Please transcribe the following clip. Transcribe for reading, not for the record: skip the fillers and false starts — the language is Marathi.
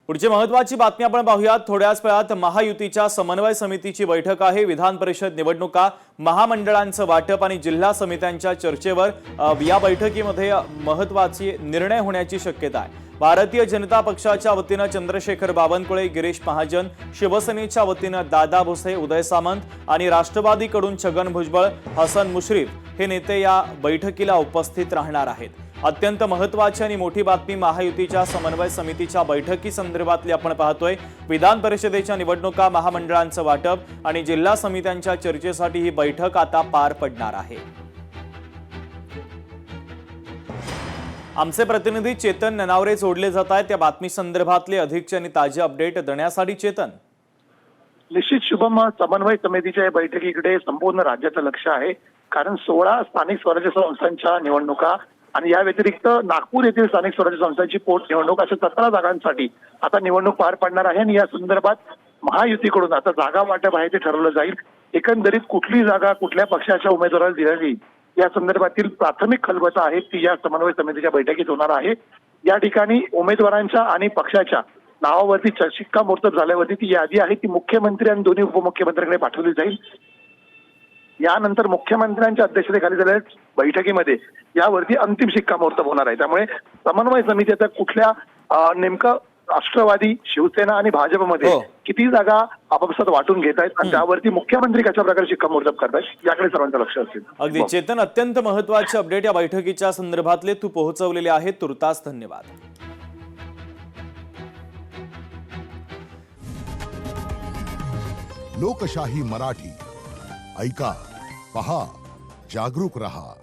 पुढची महत्त्वाची बातमी आपण पाहूयात। थोड्याच वेळात महायुतीच्या समन्वय समितीची बैठक आहे। विधान परिषद निवडणुका, महामंडळांचं वाटप आणि जिल्हा समित्यांच्या चर्चेवर या बैठकीमध्ये महत्त्वाचे निर्णय होण्याची शक्यता आहे। भारतीय जनता पक्षाच्या वतीने चंद्रशेखर बावनकुळे, गिरीश महाजन, शिवसेनेच्या वतीने दादा भुसे, उदय सामंत आणि राष्ट्रवादीकडून छगन भुजबळ, हसन मुश्रीफ हे नेते या बैठकीला उपस्थित राहणार आहेत। अत्यंत महत्त्वाची आणि मोठी बातमी महायुतीच्या समन्वय समितीच्या बैठकी संदर्भातली आपण पाहतोय। विधान परिषदेच्या निवडणुका, महामंडळांचं वाटप आणि जिल्हा समित्यांच्या चर्चेसाठी ही बैठक आता पार पडणार आहे। आमचे प्रतिनिधी चेतन ननावरे जोडले जात आहेत। त्या बातमी संदर्भातले अधिकचे आणि ताजे अपडेट देण्यासाठी चेतन। निश्चित शुभम, समन्वय समितीच्या या बैठकीकडे संपूर्ण राज्याचं लक्ष आहे। कारण 16 स्थानिक स्वराज्य संस्थांच्या निवडणुका आणि या व्यतिरिक्त नागपूर येथील स्थानिक स्वराज्य संस्थांची पोटनिवडणूक अशा 17 जागांसाठी आता निवडणूक पार पडणार आहे। आणि या संदर्भात महायुतीकडून आता जागा वाटप आहे ते ठरवलं जाईल। एकंदरीत कुठली जागा कुठल्या पक्षाच्या उमेदवाराला दिली जाईल या संदर्भातील प्राथमिक खलबतं आहेत ती या समन्वय समितीच्या बैठकीत होणार आहे। या ठिकाणी उमेदवारांच्या आणि पक्षाच्या नावावरती शिक्कामोर्तब झाल्यावरती ती यादी आहे ती मुख्यमंत्री आणि दोन्ही उपमुख्यमंत्र्यांकडे पाठवली जाईल। यानंतर मुख्यमंत्र्यांच्या अध्यक्षतेखाली झालेल्या बैठकीमध्ये यावरती अंतिम शिक्कामोर्तब होणार आहे। त्यामुळे समन्वय समिती आता कुठल्या नेमकं राष्ट्रवादी, शिवसेना आणि भाजपमध्ये किती जागा आपापसात वाटून घेत आहेत आणि त्यावरती मुख्यमंत्री कशा प्रकारे शिक्कामोर्तब करतात याकडे सर्वांचं लक्ष असेल। अगदी चेतन, अत्यंत महत्त्वाचे अपडेट या बैठकीच्या संदर्भातले तू पोहोचवलेले आहेत, तुर्तास धन्यवाद। लोकशाही मराठी ऐका, पहा, जागरूक रहा।